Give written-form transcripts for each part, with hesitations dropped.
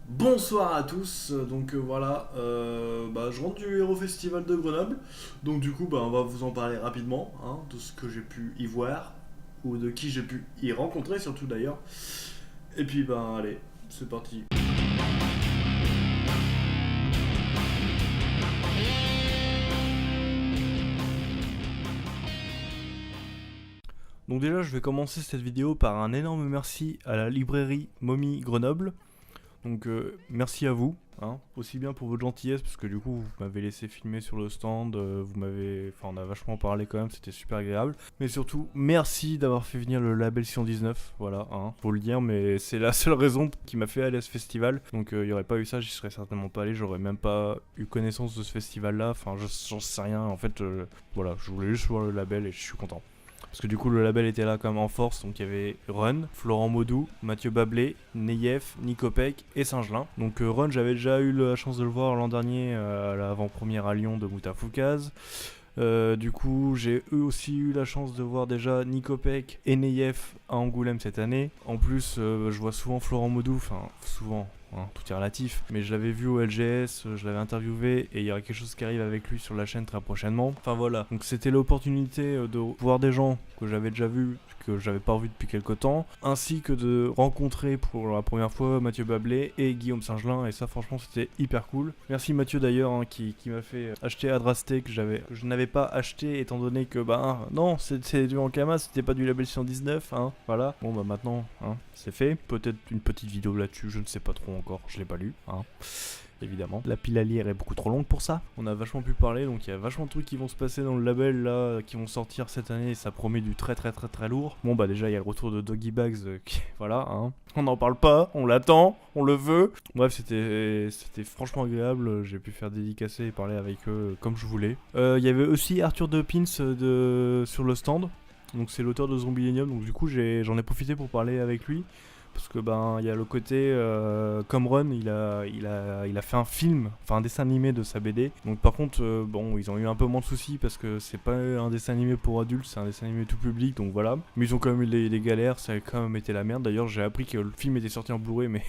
Bonsoir à tous, voilà, je rentre du Hero Festival de Grenoble, donc du coup on va vous en parler rapidement, hein, de ce que j'ai pu y voir, ou de qui j'ai pu y rencontrer surtout d'ailleurs, et puis allez, c'est parti. Donc déjà je vais commencer cette vidéo par un énorme merci à la librairie Momie Grenoble. Merci à vous, hein, aussi bien pour votre gentillesse, parce que du coup vous m'avez laissé filmer sur le stand, on a vachement parlé quand même, c'était super agréable. Mais surtout, merci d'avoir fait venir le label 619, voilà, hein, faut le dire, mais c'est la seule raison qui m'a fait aller à ce festival. Il n'y aurait pas eu ça, j'y serais certainement pas allé, j'aurais même pas eu connaissance de ce festival-là, j'en sais rien, en fait, voilà, je voulais juste voir le label et je suis content. Parce que du coup le label était là comme en force, donc il y avait Run, Florent Maudou, Mathieu Bablé, Neyef, Nicopec et Singelin. Run, j'avais déjà eu la chance de le voir l'an dernier à l'avant-première à Lyon de Moutafoukaz. Du coup, j'ai aussi eu la chance de voir déjà Nicopec et Neyef à Angoulême cette année. En plus, je vois souvent Florent Maudou, souvent, hein, tout est relatif, mais je l'avais vu au LGS, je l'avais interviewé et il y aura quelque chose qui arrive avec lui sur la chaîne très prochainement. Enfin voilà, donc c'était l'opportunité de voir des gens que j'avais déjà vus, que j'avais pas revu depuis quelques temps, ainsi que de rencontrer pour la première fois Mathieu Bablé et Guillaume Singelin, et ça franchement c'était hyper cool. Merci Mathieu d'ailleurs, hein, qui m'a fait acheter Adrasté que je n'avais pas acheté étant donné que non, c'est du Ankama, c'était pas du label 119, hein, voilà. Bon maintenant, hein, c'est fait. Peut-être une petite vidéo là-dessus, je ne sais pas trop encore, je l'ai pas lu, hein. Évidemment. La pile à lire est beaucoup trop longue pour ça. On a vachement pu parler, donc il y a vachement de trucs qui vont se passer dans le label là, qui vont sortir cette année, et ça promet du très très très très lourd. Bon déjà il y a le retour de Doggy Bags, voilà, hein. On n'en parle pas, on l'attend, on le veut. Bref, c'était franchement agréable, j'ai pu faire dédicacer et parler avec eux comme je voulais. Il y avait aussi Arthur De Pins sur le stand. Donc c'est l'auteur de Zombielenium, donc du coup j'en ai profité pour parler avec lui. Parce que il y a le côté comme Run, il a fait un film, un dessin animé de sa BD. Donc par contre ils ont eu un peu moins de soucis parce que c'est pas un dessin animé pour adultes, c'est un dessin animé tout public, donc voilà. Mais ils ont quand même eu des galères, ça a quand même été la merde. D'ailleurs j'ai appris que le film était sorti en Blu-ray, mais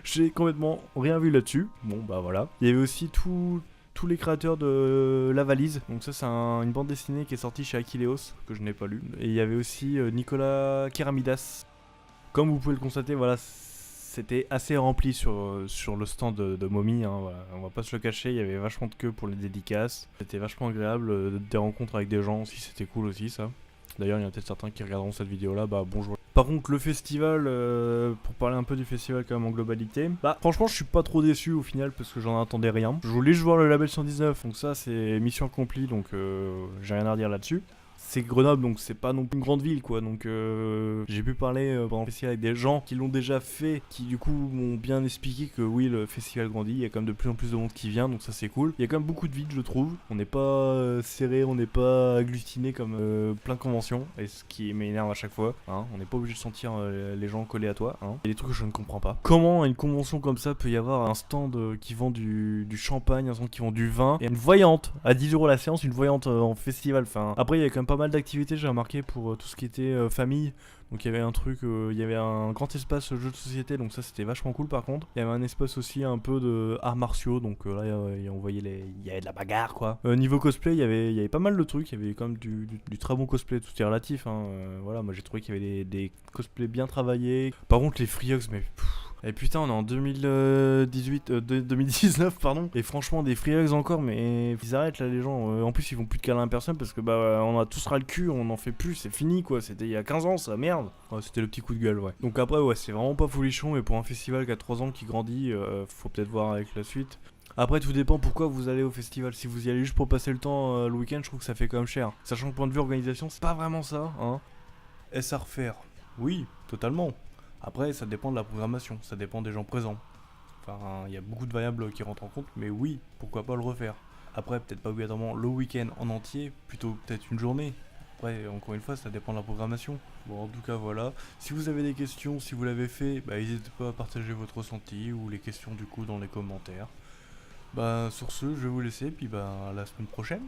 j'ai complètement rien vu là-dessus. Bon voilà. Il y avait aussi tous les créateurs de La Valise. Donc ça c'est une bande dessinée qui est sortie chez Akileos, que je n'ai pas lu. Et il y avait aussi Nicolas Keramidas. Comme vous pouvez le constater, voilà, c'était assez rempli sur le stand de Mommy, hein, voilà. On va pas se le cacher, il y avait vachement de queue pour les dédicaces. C'était vachement agréable, des rencontres avec des gens aussi, c'était cool aussi ça. D'ailleurs, il y en a peut-être certains qui regarderont cette vidéo là, bonjour. Par contre, le festival, pour parler un peu du festival quand même en globalité, franchement je suis pas trop déçu au final parce que j'en attendais rien. Je voulais juste voir le label 119, donc ça c'est mission accomplie, donc j'ai rien à redire là-dessus. C'est Grenoble, donc c'est pas non plus une grande ville quoi, donc j'ai pu parler pendant le festival avec des gens qui l'ont déjà fait, qui du coup m'ont bien expliqué que oui, le festival grandit, il y a quand même de plus en plus de monde qui vient, donc ça c'est cool. Il y a quand même beaucoup de vide je trouve, on n'est pas serré, on n'est pas agglutiné comme plein de conventions, et ce qui m'énerve à chaque fois, hein. On n'est pas obligé de sentir les gens collés à toi, hein. Il y a des trucs que je ne comprends pas. Comment à une convention comme ça peut y avoir un stand qui vend du champagne, un stand qui vend du vin, et une voyante à 10 € la séance, une voyante en festival, après il y a quand même pas mal d'activités, j'ai remarqué, pour tout ce qui était famille. Donc il y avait un truc, il y avait un grand espace jeu de société, donc ça c'était vachement cool par contre. Il y avait un espace aussi un peu de arts martiaux, donc là on voyait il y avait de la bagarre quoi. Niveau cosplay, il y avait pas mal de trucs, il y avait quand même du très bon cosplay, tout est relatif, hein. Voilà, moi j'ai trouvé qu'il y avait des cosplays bien travaillés. Par contre les Freehogs, mais et putain, on est en 2019 pardon. Et franchement des Freehogs encore, mais ils arrêtent là les gens. En plus ils vont plus de câlins à personne parce que on a tous ras le cul, on en fait plus, c'est fini quoi. C'était il y a 15 ans ça, merde. Ouais, c'était le petit coup de gueule, ouais. Donc après ouais, c'est vraiment pas folichon, mais pour un festival qui a 3 ans qui grandit, faut peut-être voir avec la suite. Après tout dépend pourquoi vous allez au festival. Si vous y allez juste pour passer le temps le week-end, je trouve que ça fait quand même cher. Sachant que point de vue organisation, c'est pas vraiment ça, hein. Est-ce à refaire? Oui, totalement. Après, ça dépend de la programmation, ça dépend des gens présents. Il y a beaucoup de variables qui rentrent en compte, mais oui, pourquoi pas le refaire. Après, peut-être pas obligatoirement le week-end en entier, plutôt peut-être une journée. Après, encore une fois, ça dépend de la programmation. Bon, en tout cas, voilà. Si vous avez des questions, si vous l'avez fait, n'hésitez pas à partager votre ressenti ou les questions du coup dans les commentaires. Sur ce, je vais vous laisser, puis à la semaine prochaine.